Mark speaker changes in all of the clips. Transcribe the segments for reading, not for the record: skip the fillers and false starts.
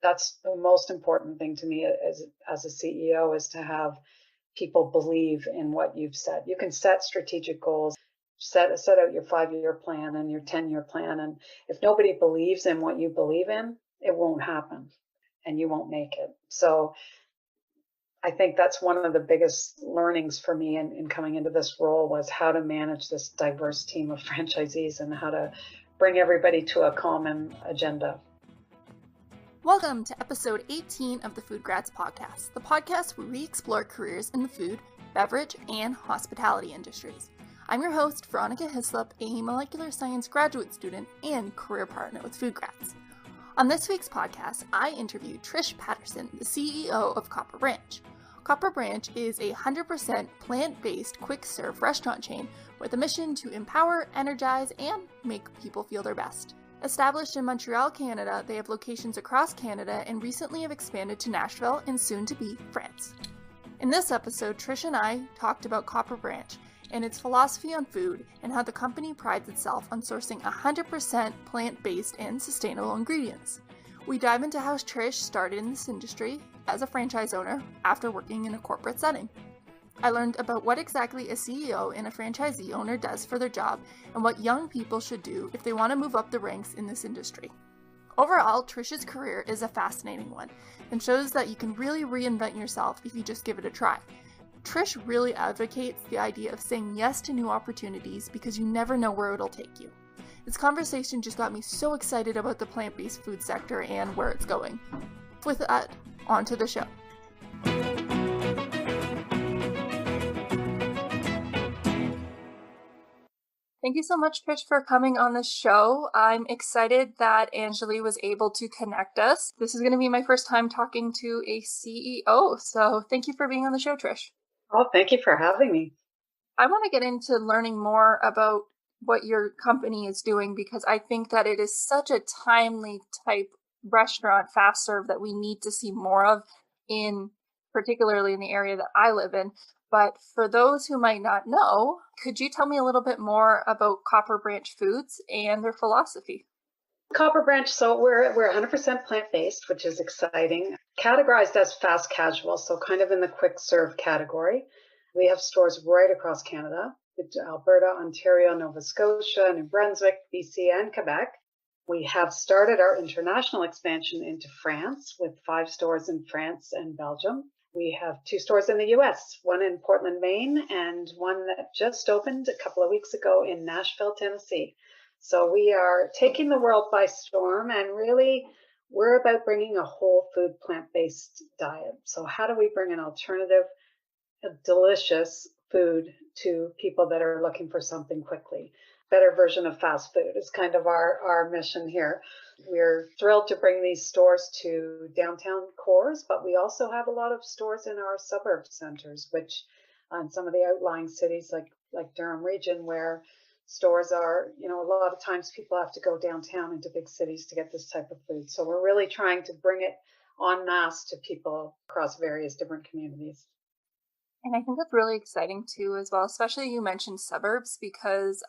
Speaker 1: That's the most important thing to me as a CEO, is to have people believe in what you've said. You can set strategic goals, set out your 5-year plan and your 10-year plan. And if nobody believes in what you believe in, it won't happen and you won't make it. So I think that's one of the biggest learnings for me in coming into this role, was how to manage this diverse team of franchisees and how to bring everybody to a common agenda.
Speaker 2: Welcome to episode 18 of the FoodGrads Podcast, the podcast where we explore careers in the food, beverage, and hospitality industries. I'm your host, Veronica Hislop, a molecular science graduate student and career partner with FoodGrads. On this week's podcast, I interview Trish Paterson, the CEO of Copper Branch. Copper Branch is a 100% plant-based quick-serve restaurant chain with a mission to empower, energize, and make people feel their best. Established in Montreal, Canada, they have locations across Canada and recently have expanded to Nashville and soon to be France. In this episode, Trish and I talked about Copper Branch and its philosophy on food and how the company prides itself on sourcing 100% plant-based and sustainable ingredients. We dive into how Trish started in this industry as a franchise owner after working in a corporate setting. I learned about what exactly a CEO and a franchisee owner does for their job and what young people should do if they want to move up the ranks in this industry. Overall, Trish's career is a fascinating one and shows that you can really reinvent yourself if you just give it a try. Trish really advocates the idea of saying yes to new opportunities because you never know where it'll take you. This conversation just got me so excited about the plant-based food sector and where it's going. With that, on to the show. Thank you so much, Trish, for coming on the show. I'm excited that Anjali was able to connect us. This is going to be my first time talking to a CEO, so thank you for being on the show, Trish.
Speaker 1: Oh, thank you for having me.
Speaker 2: I want to get into learning more about what your company is doing because I think that it is such a timely type restaurant, fast serve, that we need to see more of, particularly in the area that I live in. But for those who might not know, could you tell me a little bit more about Copper Branch Foods and their philosophy?
Speaker 1: Copper Branch, so we're 100% plant-based, which is exciting. Categorized as fast casual, so kind of in the quick serve category. We have stores right across Canada, Alberta, Ontario, Nova Scotia, New Brunswick, BC, and Quebec. We have started our international expansion into France with 5 stores in France and Belgium. We have 2 stores in the US, one in Portland, Maine, and one that just opened a couple of weeks ago in Nashville, Tennessee. So we are taking the world by storm, and really we're about bringing a whole food plant-based diet. So how do we bring an alternative, a delicious food to people that are looking for something quickly? Better version of fast food is kind of our mission here. We're thrilled to bring these stores to downtown cores, but we also have a lot of stores in our suburb centers, which on some of the outlying cities like Durham region, where stores are, a lot of times people have to go downtown into big cities to get this type of food. So we're really trying to bring it en masse to people across various different communities.
Speaker 2: And I think that's really exciting too, as well, especially you mentioned suburbs, because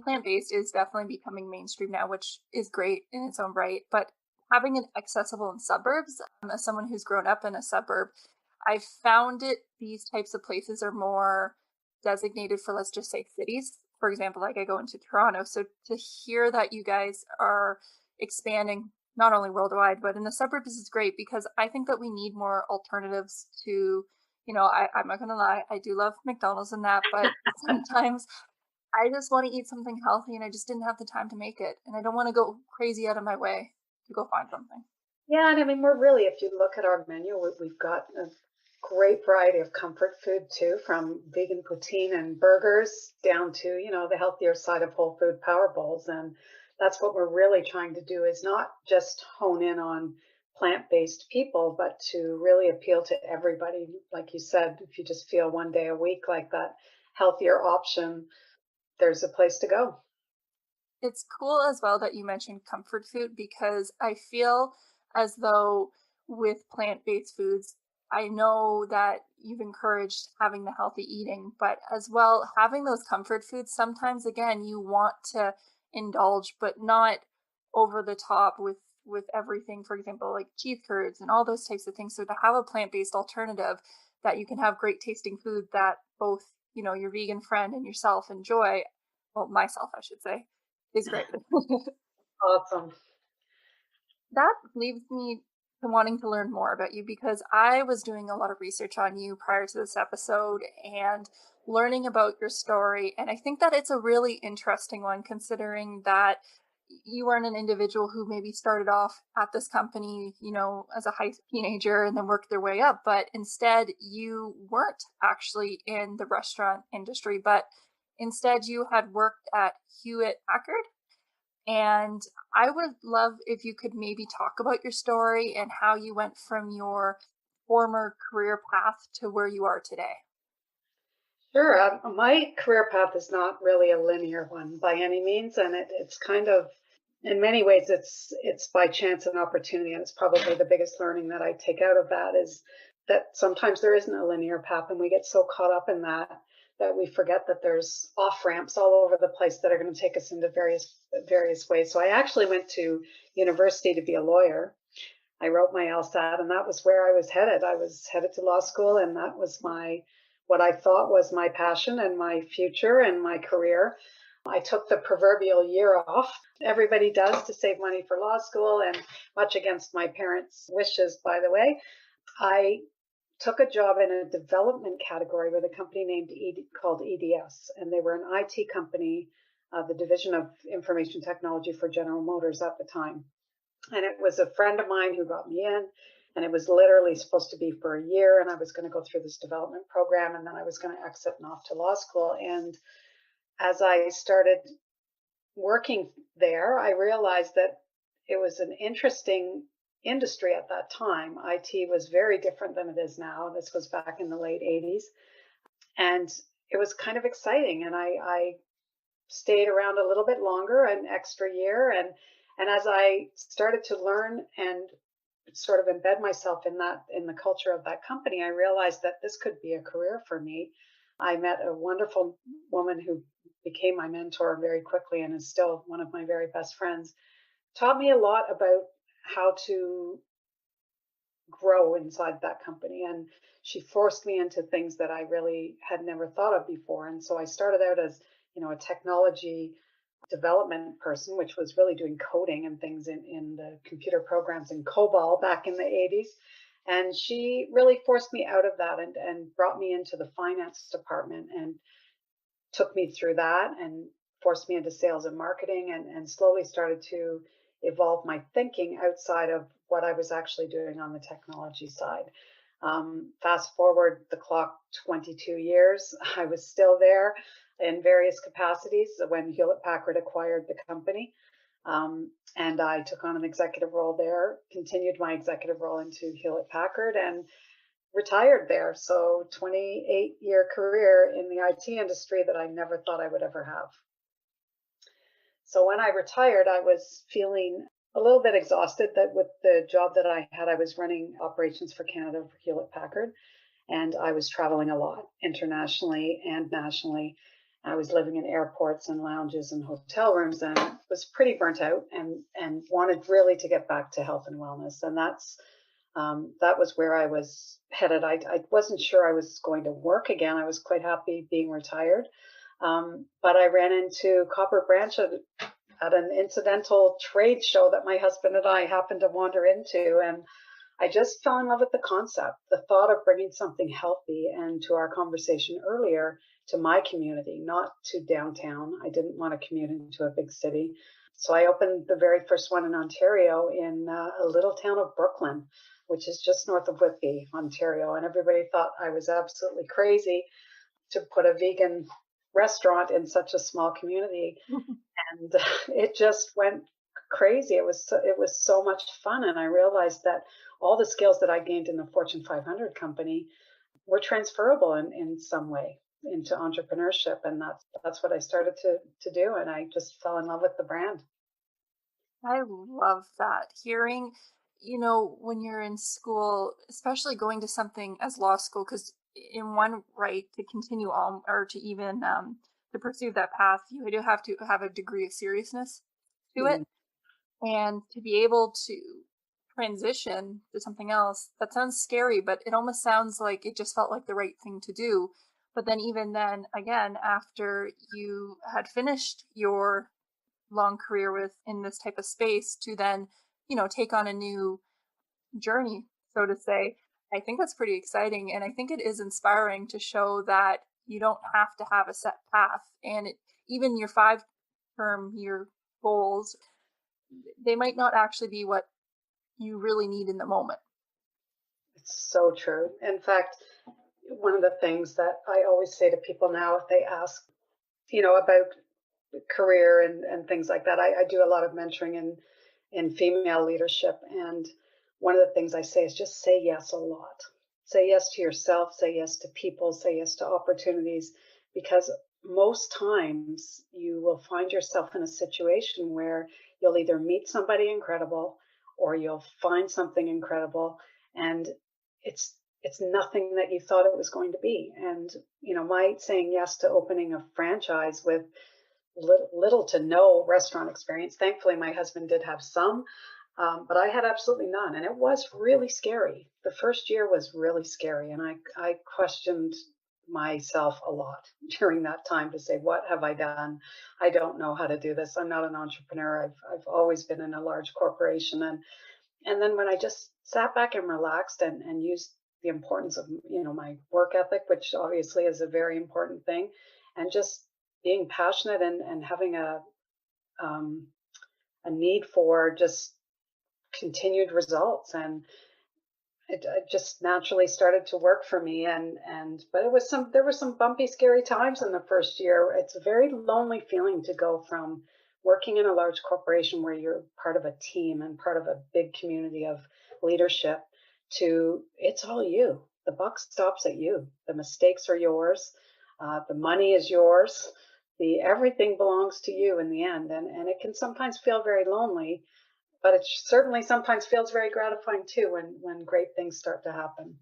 Speaker 2: plant-based is definitely becoming mainstream now, which is great in its own right, but having it accessible in suburbs, as someone who's grown up in a suburb, I've found these types of places are more designated for, let's just say, cities. For example, like I go into Toronto. So to hear that you guys are expanding not only worldwide, but in the suburbs is great, because I think that we need more alternatives to, I'm not going to lie, I do love McDonald's and that, but sometimes I just want to eat something healthy and I just didn't have the time to make it. And I don't want to go crazy out of my way to go find something.
Speaker 1: Yeah, and we're really, if you look at our menu, we've got a great variety of comfort food too, from vegan poutine and burgers down to, the healthier side of whole food power bowls. And that's what we're really trying to do, is not just hone in on plant-based people, but to really appeal to everybody. Like you said, if you just feel one day a week like that healthier option, there's a place to go.
Speaker 2: It's cool as well that you mentioned comfort food, because I feel as though with plant-based foods, I know that you've encouraged having the healthy eating, but as well, having those comfort foods, sometimes, again, you want to indulge, but not over the top with with everything, for example, like cheese curds and all those types of things. So to have a plant-based alternative that you can have great tasting food that both, your vegan friend and yourself enjoy, well, myself, I should say, is great.
Speaker 1: Awesome.
Speaker 2: That leaves me to wanting to learn more about you, because I was doing a lot of research on you prior to this episode and learning about your story. And I think that it's a really interesting one, considering that you weren't an individual who maybe started off at this company, as a high teenager and then worked their way up, but instead you weren't actually in the restaurant industry, but instead you had worked at Hewlett Packard. And I would love if you could maybe talk about your story and how you went from your former career path to where you are today.
Speaker 1: Sure. My career path is not really a linear one by any means, and it's kind of, in many ways, it's by chance and opportunity, and it's probably the biggest learning that I take out of that is that sometimes there isn't a linear path, and we get so caught up in that we forget that there's off ramps all over the place that are going to take us into various ways. So I actually went to university to be a lawyer. I wrote my LSAT, and that was where I was headed. I was headed to law school, and that was what I thought was my passion and my future and my career. I took the proverbial year off. Everybody does, to save money for law school, and much against my parents' wishes, by the way. I took a job in a development category with a company called EDS, and they were an IT company, the division of information technology for General Motors at the time. And it was a friend of mine who got me in, and it was literally supposed to be for a year, and I was going to go through this development program, and then I was going to exit and off to law school. And as I started working there, I realized that it was an interesting industry at that time. IT was very different than it is now. This was back in the late 80s. And it was kind of exciting. And I stayed around a little bit longer, an extra year. And as I started to learn and sort of embed myself in the culture of that company, I realized that this could be a career for me. I met a wonderful woman who became my mentor very quickly and is still one of my very best friends. Taught me a lot about how to grow inside that company. And she forced me into things that I really had never thought of before. And so I started out as, a technology development person, which was really doing coding and things in the computer programs in COBOL back in the 80s. And she really forced me out of that and brought me into the finance department and took me through that and forced me into sales and marketing, and slowly started to evolve my thinking outside of what I was actually doing on the technology side. Fast forward the clock 22 years, I was still there in various capacities when Hewlett Packard acquired the company. And I took on an executive role there, continued my executive role into Hewlett Packard, and retired there. So 28-year career in the IT industry that I never thought I would ever have. So when I retired, I was feeling a little bit exhausted that with the job that I had, I was running operations for Canada for Hewlett Packard, and I was traveling a lot internationally and nationally. I was living in airports and lounges and hotel rooms, and was pretty burnt out and wanted really to get back to health and wellness. And that was where I was headed. I wasn't sure I was going to work again. I was quite happy being retired. But I ran into Copper Branch at an incidental trade show that my husband and I happened to wander into. And I just fell in love with the concept, the thought of bringing something healthy, and to our conversation earlier, to my community, not to downtown. I didn't want to commute into a big city. So I opened the very first one in Ontario in a little town of Brooklyn, which is just north of Whitby, Ontario. And everybody thought I was absolutely crazy to put a vegan restaurant in such a small community. And it just went crazy. It was so much fun. And I realized that all the skills that I gained in the Fortune 500 company were transferable in some way into entrepreneurship. And that's what I started to do. And I just fell in love with the brand.
Speaker 2: I love that. Hearing, when you're in school, especially going to something as law school, because in one right to continue on or to even to pursue that path, you do have to have a degree of seriousness to it. And to be able to transition to something else, that sounds scary, but it almost sounds like it just felt like the right thing to do. But then, even then, again, after you had finished your long career in this type of space, to then, take on a new journey, so to say, I think that's pretty exciting. And I think it is inspiring to show that you don't have to have a set path. And even your 5-term year goals, they might not actually be what you really need in the moment.
Speaker 1: It's so true. In fact, one of the things that I always say to people now, if they ask, about career and things like that, I do a lot of mentoring in female leadership. And one of the things I say is just say yes a lot. Say yes to yourself, say yes to people, say yes to opportunities, because most times you will find yourself in a situation where you'll either meet somebody incredible or you'll find something incredible, and it's nothing that you thought it was going to be. And my saying yes to opening a franchise with little to no restaurant experience, thankfully my husband did have some, but I had absolutely none, and it was really scary. The first year was really scary, and I questioned myself a lot during that time to say, what have I done? I don't know how to do this. I'm not an entrepreneur. I've always been in a large corporation, and then when I just sat back and relaxed and used the importance of my work ethic, which obviously is a very important thing, and just being passionate and having a need for just continued results, and it just naturally started to work for me. But there were some bumpy, scary times in the first year. It's a very lonely feeling to go from working in a large corporation where you're part of a team and part of a big community of leadership to it's all you. The buck stops at you. The mistakes are yours. The money is yours. Everything belongs to you in the end. And it can sometimes feel very lonely, but it certainly sometimes feels very gratifying too when great things start to happen.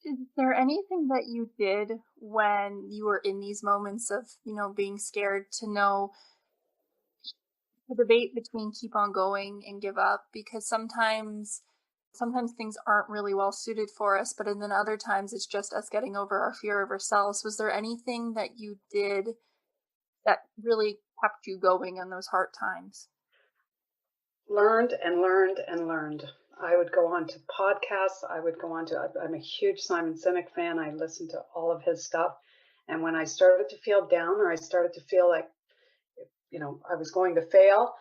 Speaker 2: Is there anything that you did when you were in these moments of, being scared to know the debate between keep on going and give up? Because sometimes things aren't really well suited for us, but then other times it's just us getting over our fear of ourselves. Was there anything that you did that really kept you going in those hard times?
Speaker 1: Learned and learned and learned. I would go on to podcasts. I'm a huge Simon Sinek fan. I listened to all of his stuff. And when I started to feel down, or I started to feel like, I was going to fail,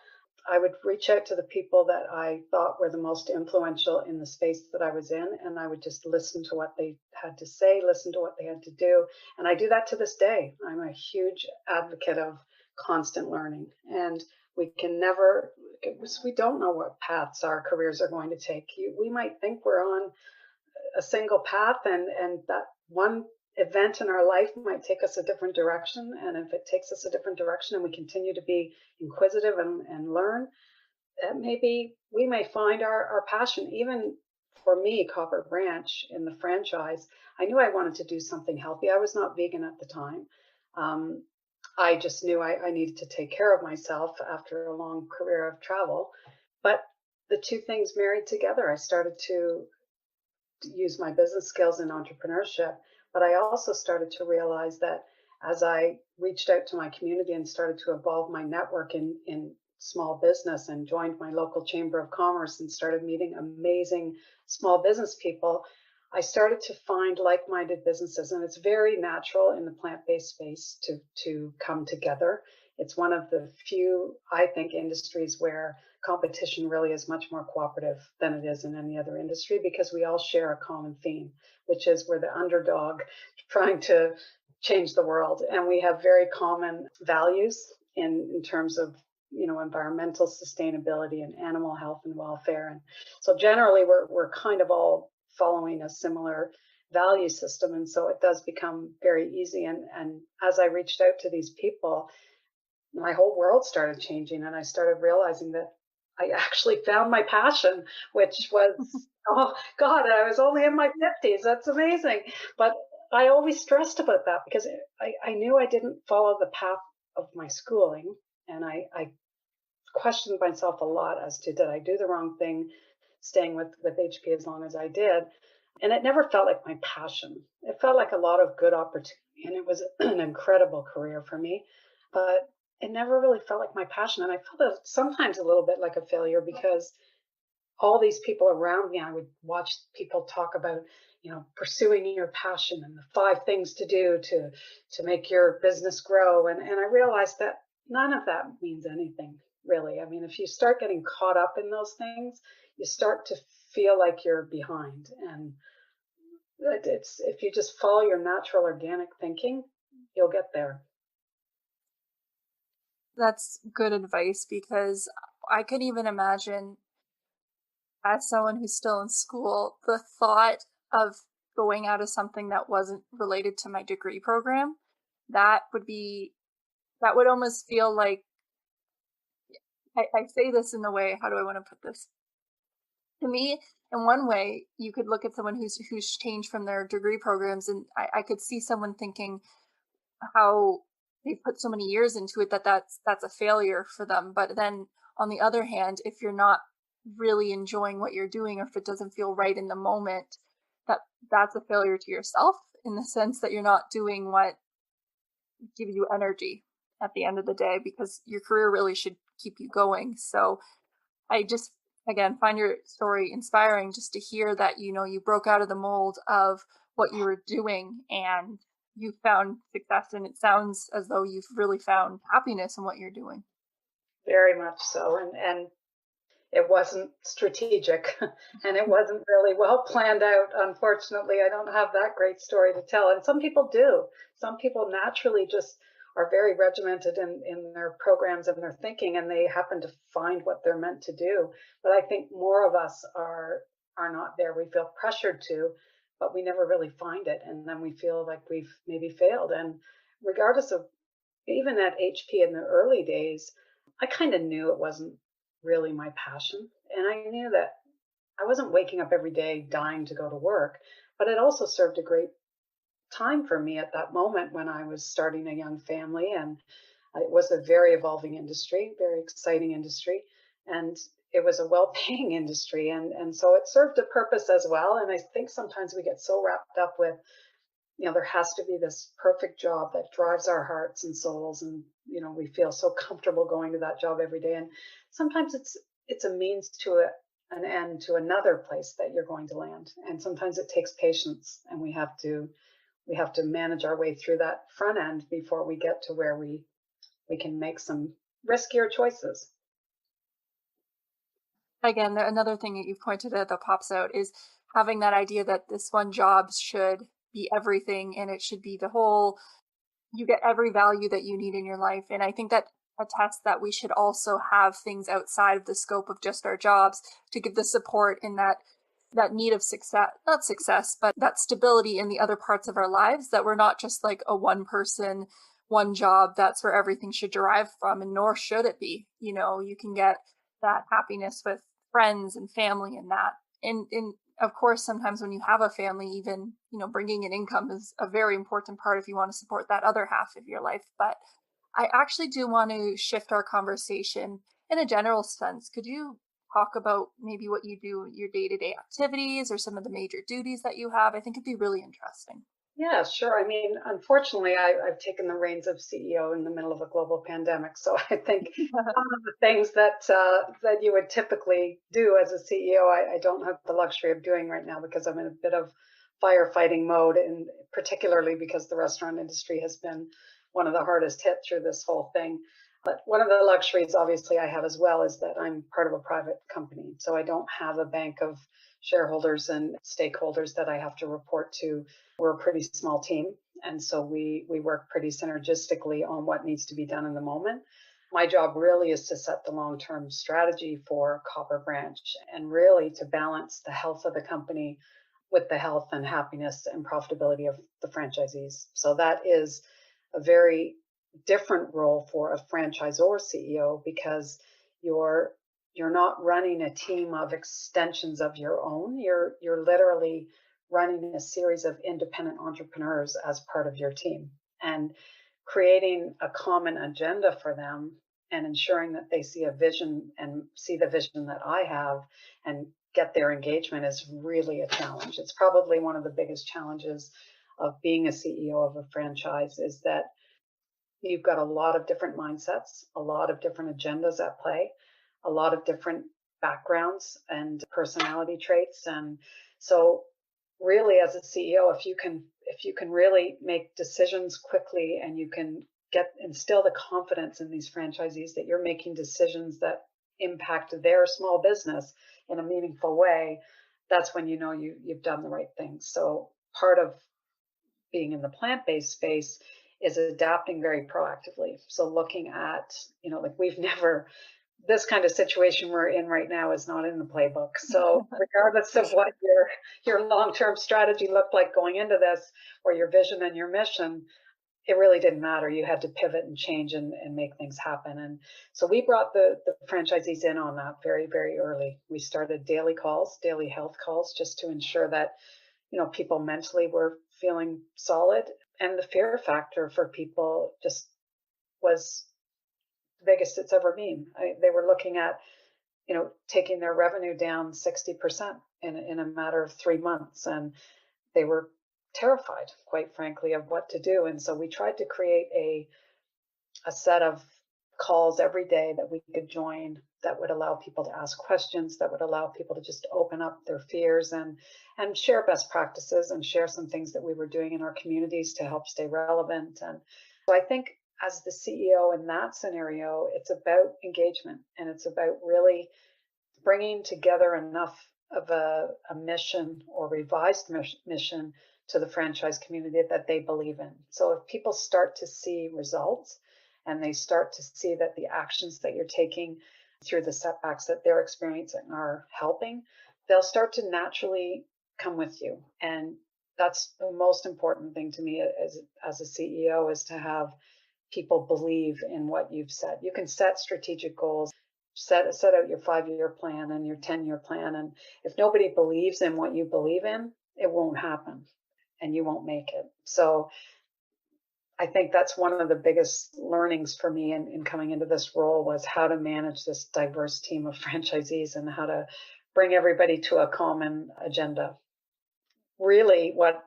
Speaker 1: I would reach out to the people that I thought were the most influential in the space that I was in. And I would just listen to what they had to say, listen to what they had to do. And I do that to this day. I'm a huge advocate of constant learning. And we don't know what paths our careers are going to take. We might think we're on a single path, and that one event in our life might take us a different direction. And if it takes us a different direction and we continue to be inquisitive and learn, maybe we may find our passion. Even for me, Copper Branch in the franchise, I knew I wanted to do something healthy. I was not vegan at the time. I just knew I needed to take care of myself after a long career of travel. But the two things married together. I started to use my business skills in entrepreneurship, but I also started to realize that as I reached out to my community and started to evolve my network in small business and joined my local chamber of commerce and started meeting amazing small business people, I started to find like-minded businesses. And it's very natural in the plant-based space to come together. It's one of the few, I think, industries where competition really is much more cooperative than it is in any other industry, because we all share a common theme, which is we're the underdog trying to change the world. And we have very common values in terms of, environmental sustainability and animal health and welfare. And so generally we're kind of all following a similar value system. And so it does become very easy. And as I reached out to these people, my whole world started changing, and I started realizing that I actually found my passion, which was, oh God, I was only in my 50s. That's amazing. But I always stressed about that because I knew I didn't follow the path of my schooling. And I questioned myself a lot as to, did I do the wrong thing staying with HP as long as I did? And it never felt like my passion. It felt like a lot of good opportunity, and it was an incredible career for me, but it never really felt like my passion. And I felt sometimes a little bit like a failure because all these people around me, I would watch people talk about, pursuing your passion and the 5 things to do to make your business grow. And I realized that none of that means anything, really. I mean, if you start getting caught up in those things, you start to feel like you're behind. And it's, if you just follow your natural organic thinking, you'll get there.
Speaker 2: That's good advice, because I could even imagine, as someone who's still in school, the thought of going out of something that wasn't related to my degree program, that would almost feel like, I say this in the way, how do I want to put this? To me, in one way, you could look at someone who's changed from their degree programs, and I could see someone thinking how they put so many years into it that's a failure for them. But then on the other hand, if you're not really enjoying what you're doing, or if it doesn't feel right in the moment, that's a failure to yourself, in the sense that you're not doing what gives you energy at the end of the day, because your career really should keep you going. So I just, again, find your story inspiring, just to hear that, you broke out of the mold of what you were doing and you found success. And it sounds as though you've really found happiness in what you're doing.
Speaker 1: Very much so. And it wasn't strategic and it wasn't really well planned out. Unfortunately, I don't have that great story to tell. And some people do. Some people naturally just are very regimented in their programs and their thinking, and they happen to find what they're meant to do. But I think more of us are not there. We feel pressured to, but we never really find it. And then we feel like we've maybe failed. And regardless of, even at HP in the early days, I kind of knew it wasn't really my passion. And I knew that I wasn't waking up every day dying to go to work, but it also served a great time for me at that moment when I was starting a young family. And it was a very evolving industry, very exciting industry. And it was a well-paying industry. And so it served a purpose as well. And I think sometimes we get so wrapped up with, there has to be this perfect job that drives our hearts and souls. And, we feel so comfortable going to that job every day. And sometimes it's a means to an end to another place that you're going to land. And sometimes it takes patience, and we have to manage our way through that front end before we get to where we can make some riskier choices.
Speaker 2: Again, another thing that you pointed out that pops out is having that idea that this one job should be everything, and it should be you get every value that you need in your life. And I think that attests that we should also have things outside of the scope of just our jobs to give the support in that need of success, not success, but that stability in the other parts of our lives, that we're not just like a one person, one job, that's where everything should derive from, and nor should it be. You can get that happiness with friends and family and that. And of course, sometimes when you have a family, even, bringing in income is a very important part if you want to support that other half of your life. But I actually do want to shift our conversation in a general sense. Could you talk about maybe what you do, your day-to-day activities, or some of the major duties that you have? I think it'd be really interesting.
Speaker 1: Yeah, sure. I mean, unfortunately, I've taken the reins of CEO in the middle of a global pandemic. So I think some of the things that you would typically do as a CEO, I don't have the luxury of doing right now, because I'm in a bit of firefighting mode, and particularly because the restaurant industry has been one of the hardest hit through this whole thing. But one of the luxuries, obviously, I have as well is that I'm part of a private company. So I don't have a bank of shareholders and stakeholders that I have to report to. We're a pretty small team. And so we work pretty synergistically on what needs to be done in the moment. My job really is to set the long-term strategy for Copper Branch, and really to balance the health of the company with the health and happiness and profitability of the franchisees. So that is a very different role for a franchisor CEO, because you're not running a team of extensions of your own. You're literally running a series of independent entrepreneurs as part of your team, and creating a common agenda for them and ensuring that they see a vision and see the vision that I have and get their engagement is really a challenge. It's probably one of the biggest challenges of being a CEO of a franchise, is that you've got a lot of different mindsets, a lot of different agendas at play, a lot of different backgrounds and personality traits. And so really, as a CEO, if you can really make decisions quickly, and you can instill the confidence in these franchisees that you're making decisions that impact their small business in a meaningful way, that's when you know you've done the right thing. So part of being in the plant-based space is adapting very proactively. So looking at, like this kind of situation we're in right now is not in the playbook. So regardless of what your long-term strategy looked like going into this, or your vision and your mission, it really didn't matter. You had to pivot and change and make things happen. And so we brought the franchisees in on that very, very early. We started daily health calls, just to ensure that, people mentally were feeling solid. And the fear factor for people just was the biggest it's ever been. They were looking at, taking their revenue down 60% in a matter of 3 months. And they were terrified, quite frankly, of what to do. And so we tried to create a set of calls every day that we could join, that would allow people to ask questions, that would allow people to just open up their fears and share best practices and share some things that we were doing in our communities to help stay relevant. And so I think as the CEO in that scenario, it's about engagement, and it's about really bringing together enough of a mission or revised mission to the franchise community that they believe in. So if people start to see results, and they start to see that the actions that you're taking through the setbacks that they're experiencing are helping, they'll start to naturally come with you. And that's the most important thing to me as a CEO, is to have people believe in what you've said. You can set strategic goals, set out your 5-year plan and your 10-year plan. And if nobody believes in what you believe in, it won't happen and you won't make it. So I think that's one of the biggest learnings for me in coming into this role, was how to manage this diverse team of franchisees and how to bring everybody to a common agenda. Really, what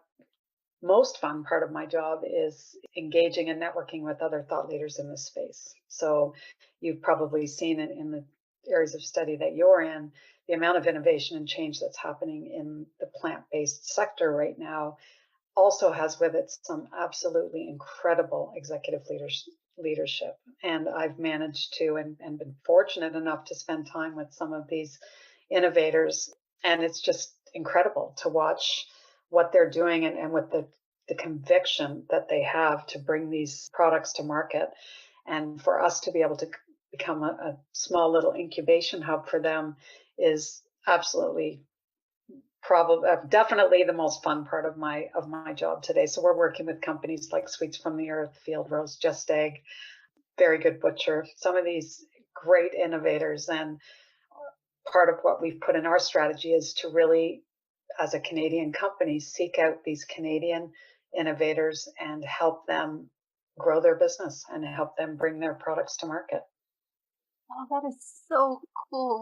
Speaker 1: most fun part of my job is engaging and networking with other thought leaders in this space. So you've probably seen it in the areas of study that you're in, the amount of innovation and change that's happening in the plant-based sector right now also has with it some absolutely incredible executive leadership. And I've managed to and been fortunate enough to spend time with some of these innovators. And it's just incredible to watch what they're doing and with the conviction that they have to bring these products to market. And for us to be able to become a small little incubation hub for them is absolutely definitely the most fun part of my job today. So we're working with companies like Sweets from the Earth, Field Rose, Just Egg, Very Good Butcher, some of these great innovators. And part of what we've put in our strategy is to really, as a Canadian company, seek out these Canadian innovators and help them grow their business and help them bring their products to market.
Speaker 2: Oh, that is so cool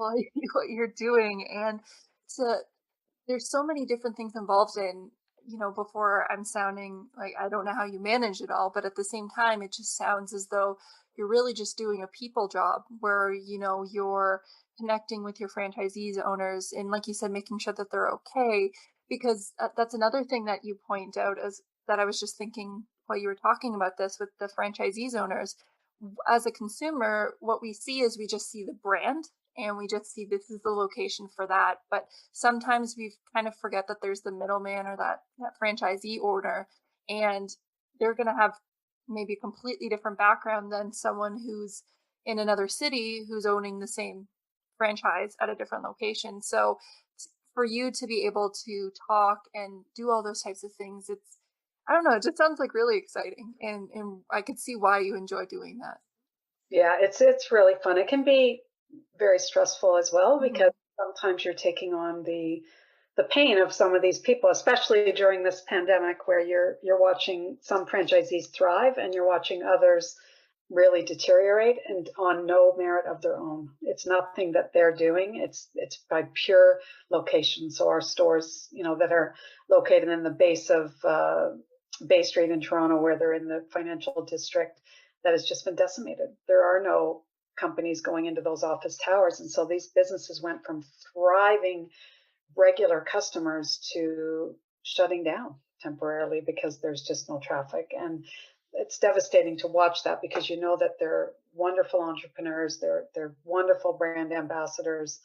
Speaker 2: what you're doing. And there's so many different things involved in, before I'm sounding like I don't know how you manage it all, but at the same time, it just sounds as though you're really just doing a people job where, you're connecting with your franchisees, owners, and like you said, making sure that they're okay. Because that's another thing that you point out, as that I was just thinking while you were talking about this with the franchisees owners. As a consumer, what we see is we just see the brand, and we just see this is the location for that. But sometimes we kind of forget that there's the middleman, or that franchisee owner, and they're going to have maybe a completely different background than someone who's in another city who's owning the same franchise at a different location. So for you to be able to talk and do all those types of things, I don't know, it just sounds like really exciting. And I could see why you enjoy doing that.
Speaker 1: Yeah, it's really fun. It can be very stressful as well, because sometimes you're taking on the pain of some of these people, especially during this pandemic, where you're watching some franchisees thrive and you're watching others really deteriorate and on no merit of their own. It's nothing that they're doing. It's by pure location. So our stores, that are located in the base of Bay Street in Toronto, where they're in the financial district, that has just been decimated. There are no companies going into those office towers. And so these businesses went from thriving regular customers to shutting down temporarily because there's just no traffic. And it's devastating to watch that, because that they're wonderful entrepreneurs, they're wonderful brand ambassadors.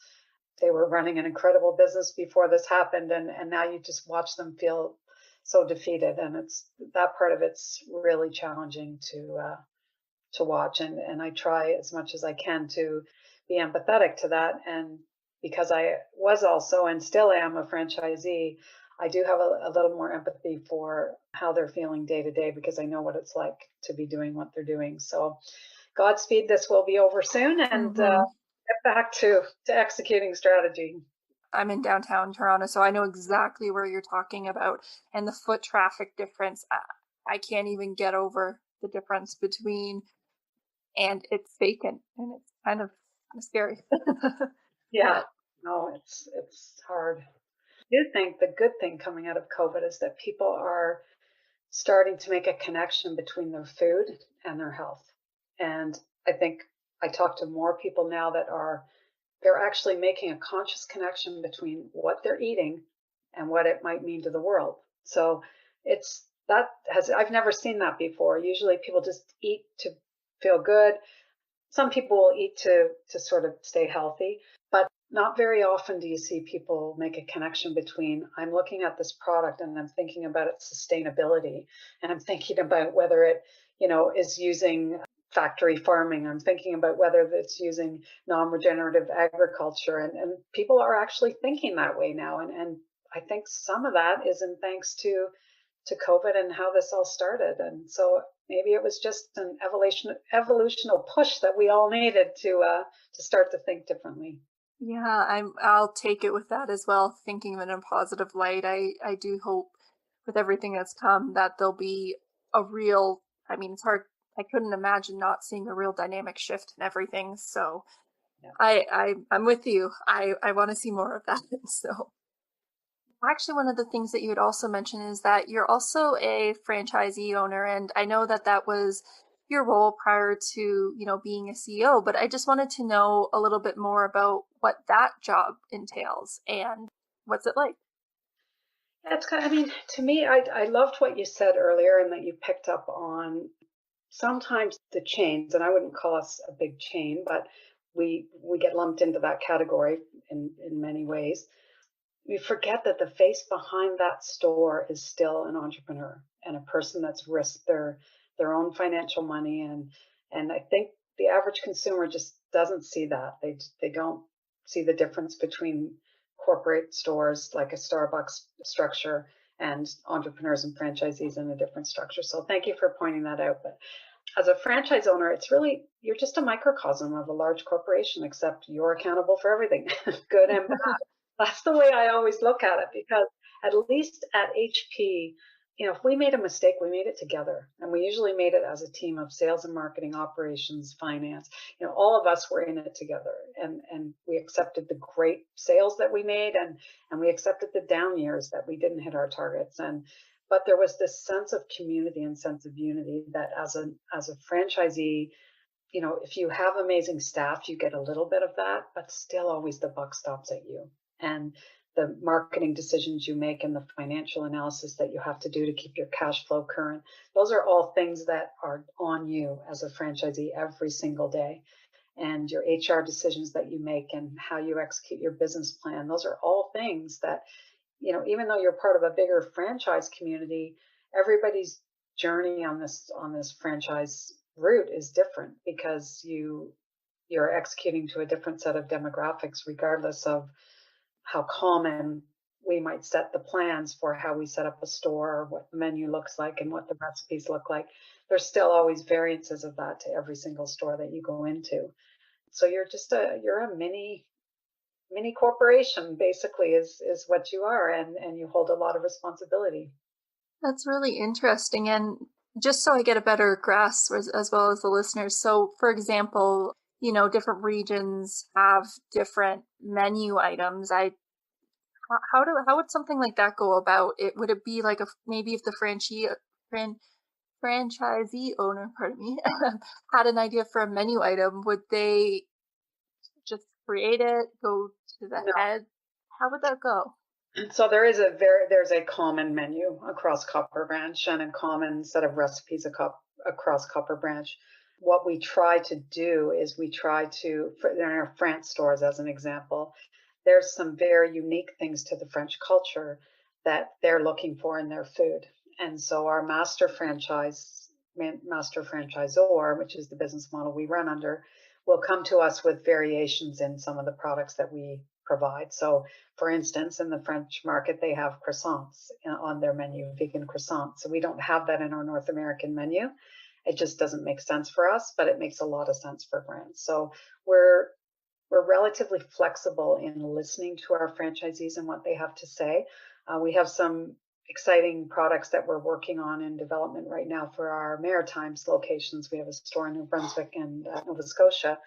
Speaker 1: They were running an incredible business before this happened, and now you just watch them feel so defeated, and it's that part of it's really challenging to watch. And I try as much as I can to be empathetic to that, and because I was also and still am a franchisee, I do have a little more empathy for how they're feeling day to day, because I know what it's like to be doing what they're doing. So Godspeed, this will be over soon, and get back to executing strategy.
Speaker 2: I'm in downtown Toronto, so I know exactly where you're talking about. And the foot traffic difference, I can't even get over the difference between, and it's vacant, and it's kind of scary.
Speaker 1: Yeah, no, it's hard. I do think the good thing coming out of COVID is that people are starting to make a connection between their food and their health. And I think I talk to more people now that they're actually making a conscious connection between what they're eating and what it might mean to the world. So I've never seen that before. Usually people just eat to feel good. Some people will eat to sort of stay healthy, but not very often do you see people make a connection between, I'm looking at this product and I'm thinking about its sustainability, and I'm thinking about whether it, is using factory farming. I'm thinking about whether it's using non-regenerative agriculture, and people are actually thinking that way now. And I think some of that is in thanks to COVID and how this all started. And so maybe it was just an evolutional push that we all needed to start to think differently.
Speaker 2: Yeah, I'll take it with that as well, thinking of it in a positive light. I do hope with everything that's come that there'll be a real, it's hard. I couldn't imagine not seeing a real dynamic shift in everything. So yeah. I'm with you. I want to see more of that. So actually, one of the things that you had also mentioned is that you're also a franchisee owner, and I know that was your role prior to, being a CEO, but I just wanted to know a little bit more about what that job entails and what's it like.
Speaker 1: That's to me, I loved what you said earlier, and that you picked up on sometimes the chains, and I wouldn't call us a big chain, but we get lumped into that category in many ways. We forget that the face behind that store is still an entrepreneur and a person that's risked their own financial money. And I think the average consumer just doesn't see that. They don't see the difference between corporate stores like a Starbucks structure and entrepreneurs and franchisees in a different structure. So thank you for pointing that out. But as a franchise owner, it's really, you're just a microcosm of a large corporation, except you're accountable for everything, good and bad. That's the way I always look at it, because at least at HP, if we made a mistake, we made it together. And we usually made it as a team of sales and marketing, operations, finance. All of us were in it together. And we accepted the great sales that we made, and we accepted the down years that we didn't hit our targets. But there was this sense of community and sense of unity that as a franchisee, if you have amazing staff, you get a little bit of that, but still always the buck stops at you. And the marketing decisions you make and the financial analysis that you have to do to keep your cash flow current, those are all things that are on you as a franchisee every single day. And your HR decisions that you make and how you execute your business plan, those are all things that, even though you're part of a bigger franchise community, everybody's journey on this franchise route is different, because you're executing to a different set of demographics, regardless of how common we might set the plans for how we set up a store, or what the menu looks like and what the recipes look like. There's still always variances of that to every single store that you go into. So you're a mini corporation, basically, is what you are, and you hold a lot of responsibility.
Speaker 2: That's really interesting. And just so I get a better grasp as well as the listeners. So, for example, different regions have different menu items. How would something like that go about? Would it be like maybe if the franchisee owner, pardon me, had an idea for a menu item, would they just create it, go to the
Speaker 1: No.
Speaker 2: head? How would that go?
Speaker 1: So there's a common menu across Copper Branch and a common set of recipes across Copper Branch. What we try to do is in our France stores, as an example, there's some very unique things to the French culture that they're looking for in their food. And so our master franchisor, which is the business model we run under, will come to us with variations in some of the products that we provide. So, for instance, in the French market, they have croissants on their menu, vegan croissants. So we don't have that in our North American menu. It just doesn't make sense for us, but it makes a lot of sense for brands. So we're relatively flexible in listening to our franchisees and what they have to say. We have some exciting products that we're working on in development right now for our Maritimes locations. We have a store in New Brunswick and Nova Scotia.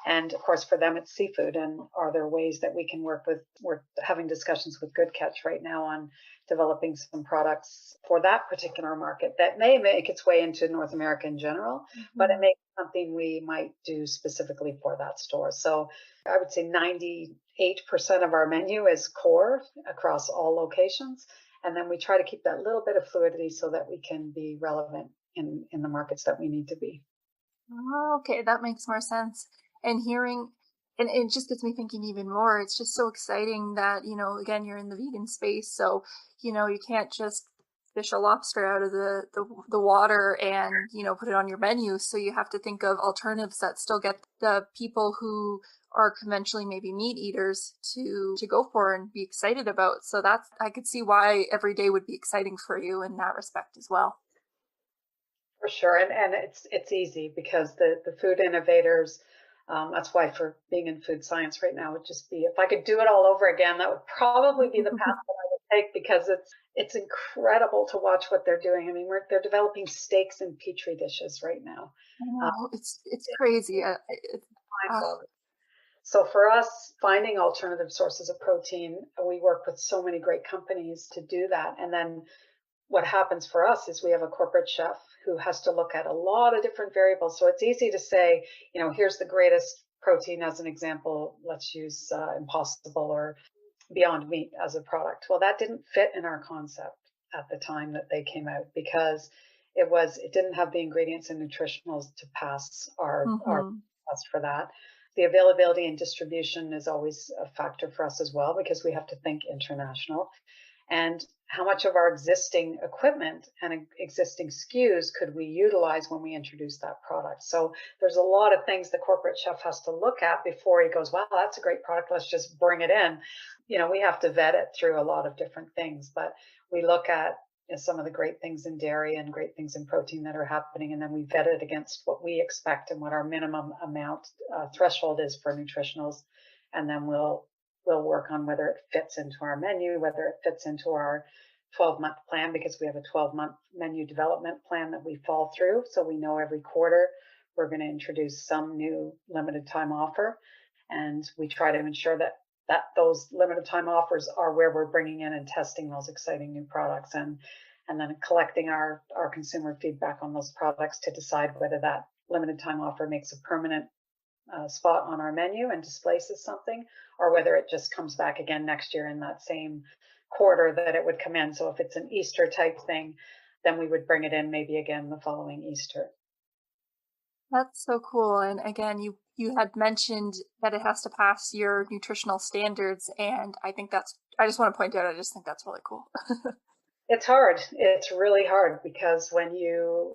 Speaker 1: And of course, for them, it's seafood. And are there ways that we can work with? We're having discussions with Good Catch right now on developing some products for that particular market that may make its way into North America in general, but it may be something we might do specifically for that store. So I would say 98% of our menu is core across all locations. And then we try to keep that little bit of fluidity so that we can be relevant in the markets that we need to be.
Speaker 2: Oh, okay, that makes more sense. And it just gets me thinking even more. It's just so exciting that, again, you're in the vegan space. So, you can't just fish a lobster out of the water and, put it on your menu. So you have to think of alternatives that still get the people who are conventionally maybe meat eaters to go for and be excited about. So I could see why every day would be exciting for you in that respect as well.
Speaker 1: For sure. And it's easy because the food innovators, that's why for being in food science right now would just be, if I could do it all over again, that would probably be the path that I would take, because it's incredible to watch what they're doing. I mean, they're developing steaks in petri dishes right now.
Speaker 2: I know, it's crazy.
Speaker 1: So for us, finding alternative sources of protein, we work with so many great companies to do that. And then what happens for us is we have a corporate chef who has to look at a lot of different variables. So it's easy to say, here's the greatest protein as an example. Let's use Impossible or Beyond Meat as a product. Well, that didn't fit in our concept at the time that they came out, because it didn't have the ingredients and nutritionals to pass our test for that. The availability and distribution is always a factor for us as well, because we have to think international. And how much of our existing equipment and existing SKUs could we utilize when we introduce that product? So there's a lot of things the corporate chef has to look at before he goes, wow, that's a great product, let's just bring it in. We have to vet it through a lot of different things, but we look at some of the great things in dairy and great things in protein that are happening, and then we vet it against what we expect and what our minimum amount threshold is for nutritionals, and then we'll work on whether it fits into our menu, whether it fits into our 12-month plan, because we have a 12-month menu development plan that we fall through. So we know every quarter we're going to introduce some new limited time offer. And we try to ensure that those limited time offers are where we're bringing in and testing those exciting new products, and then collecting our consumer feedback on those products to decide whether that limited time offer makes a permanent spot on our menu and displaces something, or whether it just comes back again next year in that same quarter that it would come in. So if it's an Easter type thing, then we would bring it in maybe again the following Easter.
Speaker 2: That's so cool. And again, you had mentioned that it has to pass your nutritional standards, and I just want to point out, I just think that's really cool.
Speaker 1: It's hard. It's really hard, because when you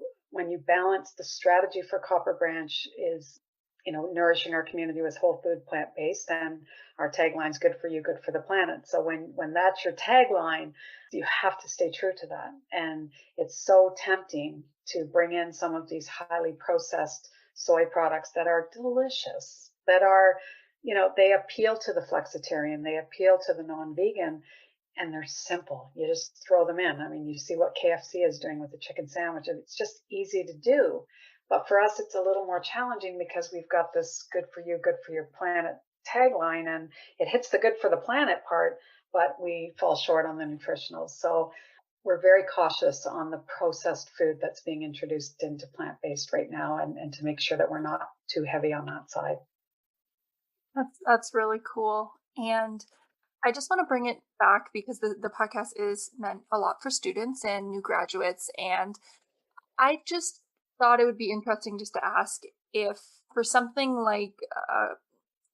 Speaker 1: balance the strategy for Copper Branch is, nourishing our community with whole food, plant-based, and our tagline's good for you, good for the planet. So when that's your tagline, you have to stay true to that. And it's so tempting to bring in some of these highly processed soy products that are delicious, that are, they appeal to the flexitarian, they appeal to the non-vegan. and they're simple. You just throw them in. I mean, you see what KFC is doing with the chicken sandwich, and it's just easy to do. But for us, it's a little more challenging because we've got this good for you, good for your planet tagline, and it hits the good for the planet part, but we fall short on the nutritionals. So we're very cautious on the processed food that's being introduced into plant-based right now, and to make sure that we're not too heavy on that side.
Speaker 2: That's really cool. And I just want to bring it back because the podcast is meant a lot for students and new graduates. And I just thought it would be interesting just to ask if for something like,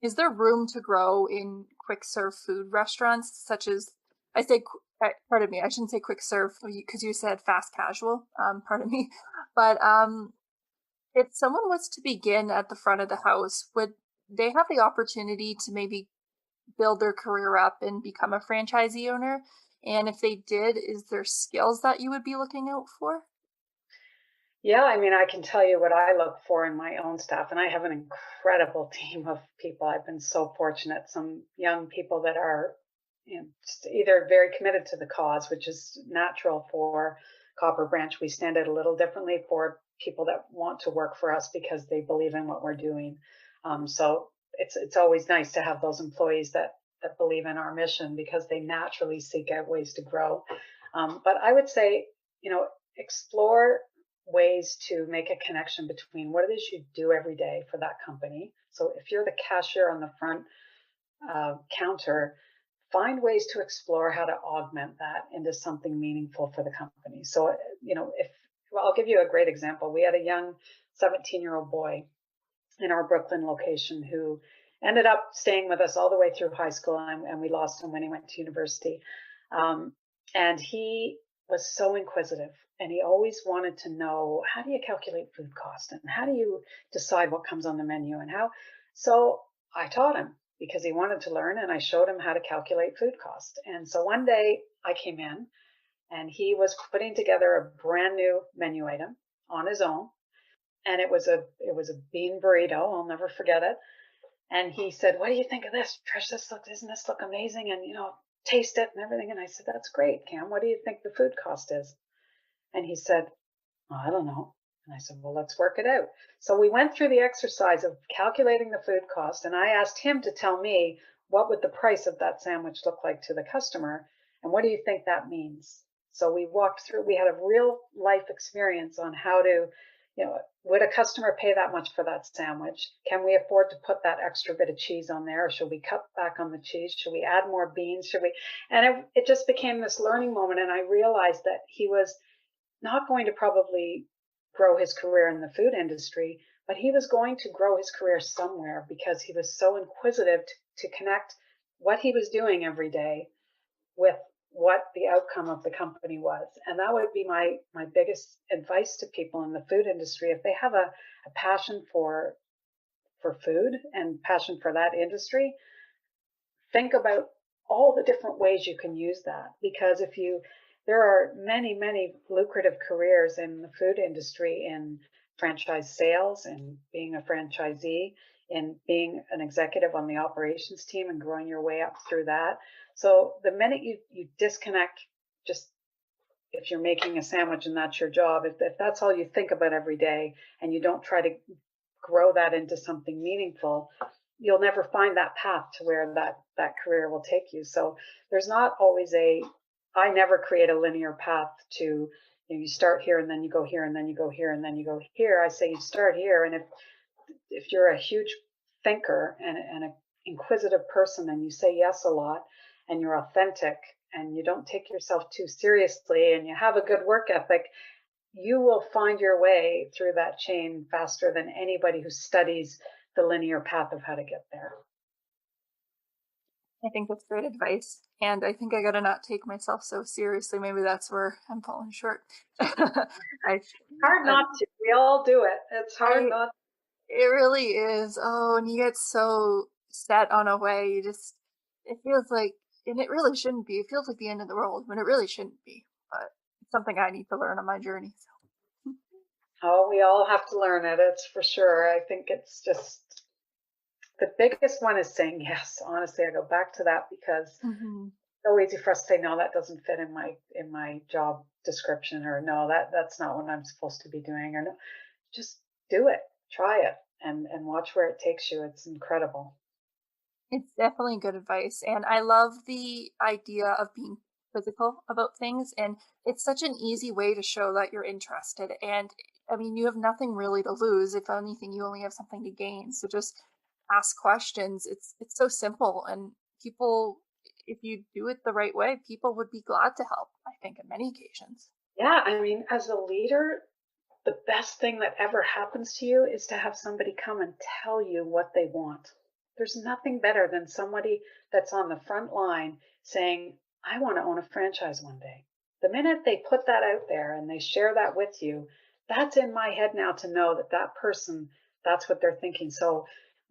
Speaker 2: is there room to grow in quick serve food restaurants, such as, pardon me, I shouldn't say quick serve because you said fast casual, pardon me. But if someone was to begin at the front of the house, would they have the opportunity to maybe build their career up and become a franchisee owner? And if they did, is there skills that you would be looking out for?
Speaker 1: Yeah, I mean, I can tell you what I look for in my own staff, and I have an incredible team of people. I've been so fortunate. Some young people that are, just either very committed to the cause, which is natural for Copper Branch. We stand out a little differently for people that want to work for us because they believe in what we're doing. So it's always nice to have those employees that believe in our mission because they naturally seek out ways to grow. But I would say, explore ways to make a connection between what it is you do every day for that company. So if you're the cashier on the front counter, find ways to explore how to augment that into something meaningful for the company. So, I'll give you a great example. We had a young 17-year-old boy in our Brooklyn location who ended up staying with us all the way through high school, and we lost him when he went to university. And he was so inquisitive, and he always wanted to know, how do you calculate food cost, and how do you decide what comes on the menu, and how? So I taught him because he wanted to learn, and I showed him how to calculate food cost. And so one day I came in, and he was putting together a brand new menu item on his own, and it was a bean burrito. I'll never forget it. And he said, "What do you think of this, Trish? Doesn't this look amazing? And taste it and everything." And I said, "That's great, Cam. What do you think the food cost is?" And he said, "Oh, I don't know." And I said, "Well, let's work it out." So we went through the exercise of calculating the food cost, and I asked him to tell me, what would the price of that sandwich look like to the customer, and what do you think that means? So we walked through, we had a real life experience on how to, would a customer pay that much for that sandwich? Can we afford to put that extra bit of cheese on there? Or should we cut back on the cheese? Should we add more beans? And it just became this learning moment. And I realized that he was not going to probably grow his career in the food industry, but he was going to grow his career somewhere because he was so inquisitive to connect what he was doing every day with what the outcome of the company was. And that would be my biggest advice to people in the food industry. If they have a passion for food and passion for that industry, think about all the different ways you can use that. Because there are many, many lucrative careers in the food industry, in franchise sales, and being a franchisee, in being an executive on the operations team and growing your way up through that. So the minute you disconnect, just if you're making a sandwich and that's your job, if that's all you think about every day, and you don't try to grow that into something meaningful, you'll never find that path to where that career will take you. So there's not always I never create a linear path to, you start here and then you go here and then you go here and then you go here. I say you start here, and if you're a huge thinker and an inquisitive person, and you say yes a lot, and you're authentic, and you don't take yourself too seriously, and you have a good work ethic, you will find your way through that chain faster than anybody who studies the linear path of how to get there.
Speaker 2: I think that's great advice. And I think I got to not take myself so seriously. Maybe that's where I'm falling short.
Speaker 1: Hard not to. We all do it. It's hard not to.
Speaker 2: It really is. Oh, and you get so set on a way. It feels like, and it really shouldn't be. It feels like the end of the world when it really shouldn't be. But it's something I need to learn on my journey. So.
Speaker 1: Oh, we all have to learn it. It's for sure. I think it's just the biggest one is saying yes. Honestly, I go back to that because so easy for us to say, no, that doesn't fit in my job description, or no, that's not what I'm supposed to be doing, or no, just do it, try it, and watch where it takes you. It's incredible.
Speaker 2: It's definitely good advice. And I love the idea of being physical about things. And it's such an easy way to show that you're interested. And I mean, you have nothing really to lose. If anything, you only have something to gain. So just ask questions. It's so simple. And people, if you do it the right way, people would be glad to help, I think, in many occasions.
Speaker 1: Yeah, I mean, as a leader, the best thing that ever happens to you is to have somebody come and tell you what they want. There's nothing better than somebody that's on the front line saying, I want to own a franchise one day. The minute they put that out there and they share that with you, that's in my head now to know that that person, that's what they're thinking. So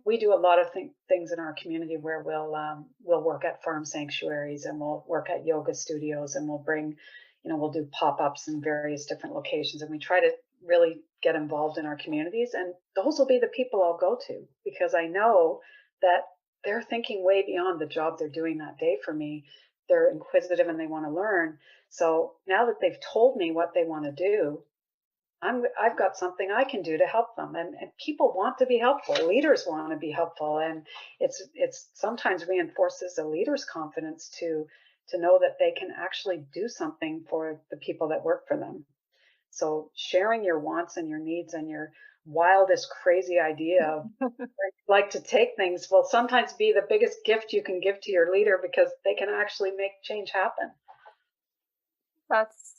Speaker 1: we do a lot of things in our community where we'll work at farm sanctuaries, and we'll work at yoga studios, and we'll bring, we'll do pop-ups in various different locations, and we try to really get involved in our communities. And those will be the people I'll go to, because I know that they're thinking way beyond the job they're doing that day for me. They're inquisitive and they want to learn. So now that they've told me what they want to do, I've got something I can do to help them. And people want to be helpful. Leaders want to be helpful. And it's sometimes reinforces a leader's confidence to know that they can actually do something for the people that work for them. So sharing your wants and your needs and your wildest, crazy idea of where you'd like to take things will sometimes be the biggest gift you can give to your leader, because they can actually make change happen.
Speaker 2: That's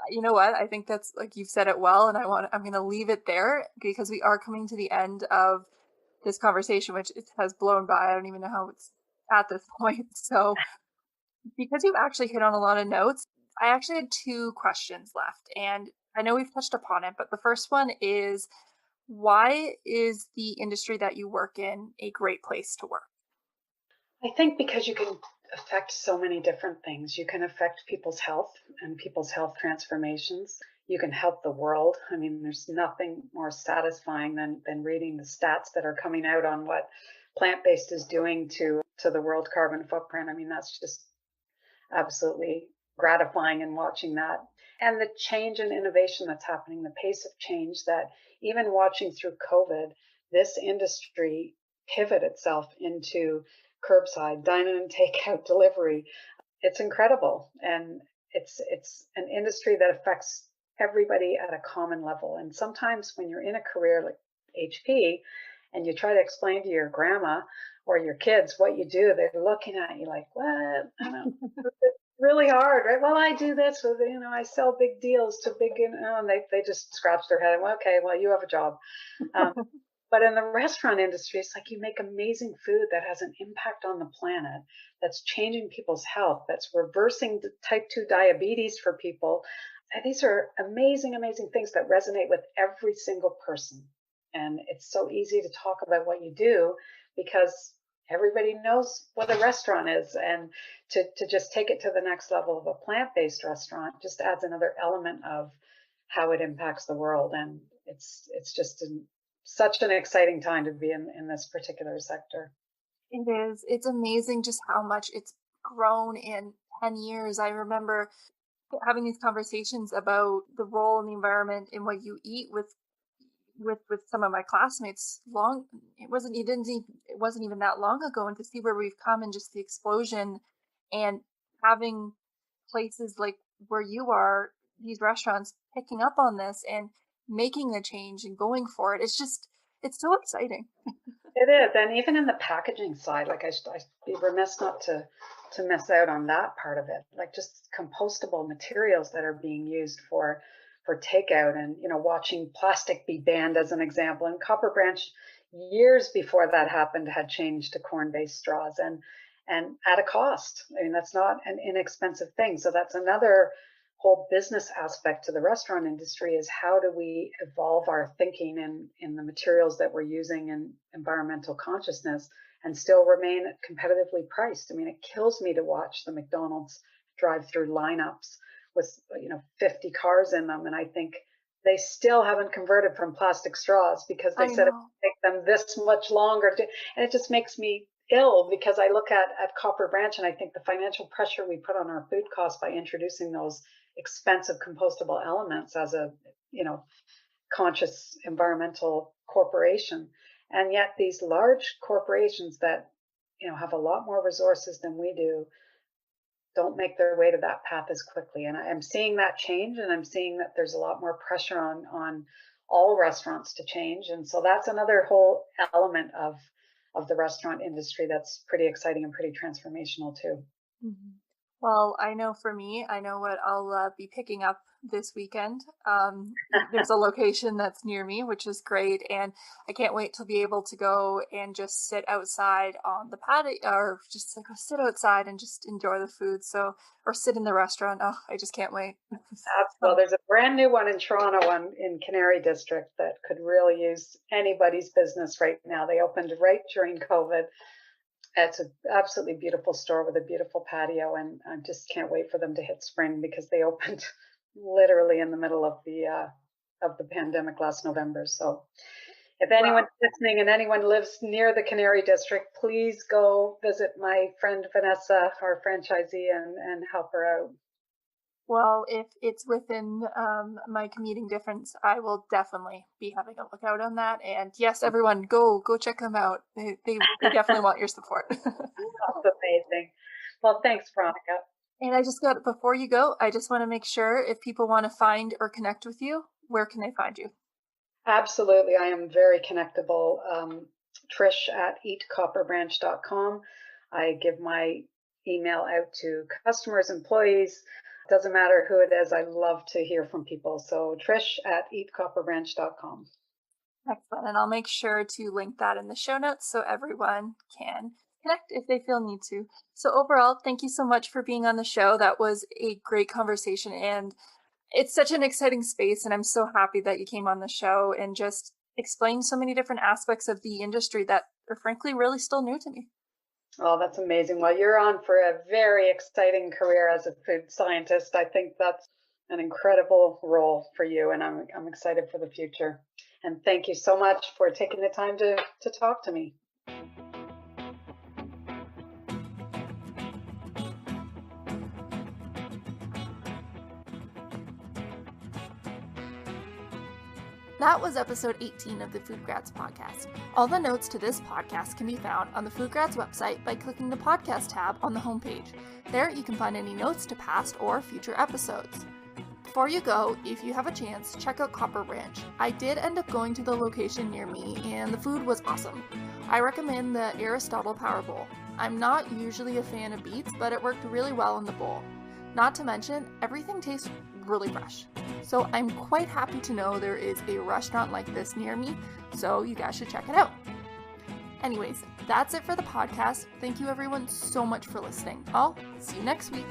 Speaker 2: you know what? I think that's, like, you've said it well, and I'm going to leave it there because we are coming to the end of this conversation, which it has blown by. I don't even know how it's at this point. So because you've actually hit on a lot of notes, I actually had two questions left, and I know we've touched upon it, but the first one is, why is the industry that you work in a great place to work?
Speaker 1: I think because you can affect so many different things. You can affect people's health and people's health transformations. You can help the world. I mean, there's nothing more satisfying than reading the stats that are coming out on what plant-based is doing to the world carbon footprint. I mean, that's just absolutely gratifying in watching that. And the change and innovation that's happening, the pace of change that even watching through COVID, this industry pivot itself into curbside, dine-in and takeout delivery. It's incredible. And it's an industry that affects everybody at a common level. And sometimes when you're in a career like HP and you try to explain to your grandma or your kids what you do, they're looking at you like, what? I don't know. It's really hard, right? Well, I do this with, I sell big deals to big, and they just scratch their head. Well, okay, well, you have a job. But in the restaurant industry, it's like you make amazing food that has an impact on the planet, that's changing people's health, that's reversing type 2 diabetes for people. And these are amazing, amazing things that resonate with every single person. And it's so easy to talk about what you do because everybody knows what a restaurant is. And to just take it to the next level of a plant-based restaurant just adds another element of how it impacts the world. And it's just such an exciting time to be in this particular sector.
Speaker 2: It is. It's amazing just how much it's grown in 10 years. I remember having these conversations about the role in the environment and what you eat with some of my classmates. It wasn't even that long ago, and to see where we've come and just the explosion, and having places like where you are, these restaurants picking up on this and making the change and going for it. It's so exciting.
Speaker 1: It is. And even in the packaging side, like I'd be remiss not to miss out on that part of it. Like just compostable materials that are being used for takeout, and, watching plastic be banned as an example. And Copper Branch, years before that happened, had changed to corn-based straws, and at a cost. I mean, that's not an inexpensive thing. So that's another whole business aspect to the restaurant industry, is how do we evolve our thinking in the materials that we're using and environmental consciousness, and still remain competitively priced. I mean, it kills me to watch the McDonald's drive-through lineups with 50 cars in them, and I think they still haven't converted from plastic straws because they said it would take them this much longer and it just makes me ill because I look at Copper Branch and I think the financial pressure we put on our food costs by introducing those expensive compostable elements as a, conscious environmental corporation. And yet these large corporations that, have a lot more resources than we do, don't make their way to that path as quickly. And I'm seeing that change, and I'm seeing that there's a lot more pressure on all restaurants to change. And so that's another whole element of the restaurant industry that's pretty exciting and pretty transformational too.
Speaker 2: Mm-hmm. Well, I know for me, I know what I'll be picking up this weekend. There's a location that's near me, which is great. And I can't wait to be able to go and just sit outside on the patio, or just like sit outside and just enjoy the food. So, or sit in the restaurant. Oh, I just can't wait.
Speaker 1: Well, there's a brand new one in Toronto, one in Canary District that could really use anybody's business right now. They opened right during COVID. It's an absolutely beautiful store with a beautiful patio, and I just can't wait for them to hit spring because they opened literally in the middle of the pandemic last November. So if anyone's listening and anyone lives near the Canary District, please go visit my friend Vanessa, our franchisee, and help her out.
Speaker 2: Well, if it's within my commuting distance, I will definitely be having a look out on that. And yes, everyone, go check them out. They definitely want your support.
Speaker 1: That's amazing. Well, thanks, Veronica.
Speaker 2: And before you go, I just want to make sure if people want to find or connect with you, where can they find you?
Speaker 1: Absolutely. I am very connectable. Trish at eatcopperbranch.com. I give my email out to customers, employees. Doesn't matter who it is. I love to hear from people. So Trish at eatcopperbranch.com.
Speaker 2: Excellent. And I'll make sure to link that in the show notes so everyone can connect if they feel need to. So overall, thank you so much for being on the show. That was a great conversation, and it's such an exciting space. And I'm so happy that you came on the show and just explained so many different aspects of the industry that are frankly really still new to me.
Speaker 1: Oh, that's amazing. Well, you're on for a very exciting career as a food scientist. I think that's an incredible role for you, and I'm excited for the future. And thank you so much for taking the time to talk to me.
Speaker 2: That was episode 18 of the FoodGrads podcast. All the notes to this podcast can be found on the FoodGrads website by clicking the podcast tab on the homepage. There you can find any notes to past or future episodes. Before you go, if you have a chance, check out Copper Branch. I did end up going to the location near me, and the food was awesome. I recommend the Aristotle Power Bowl. I'm not usually a fan of beets, but it worked really well in the bowl. Not to mention, everything tastes really fresh. So I'm quite happy to know there is a restaurant like this near me, so you guys should check it out. Anyways, that's it for the podcast. Thank you everyone so much for listening. I'll see you next week.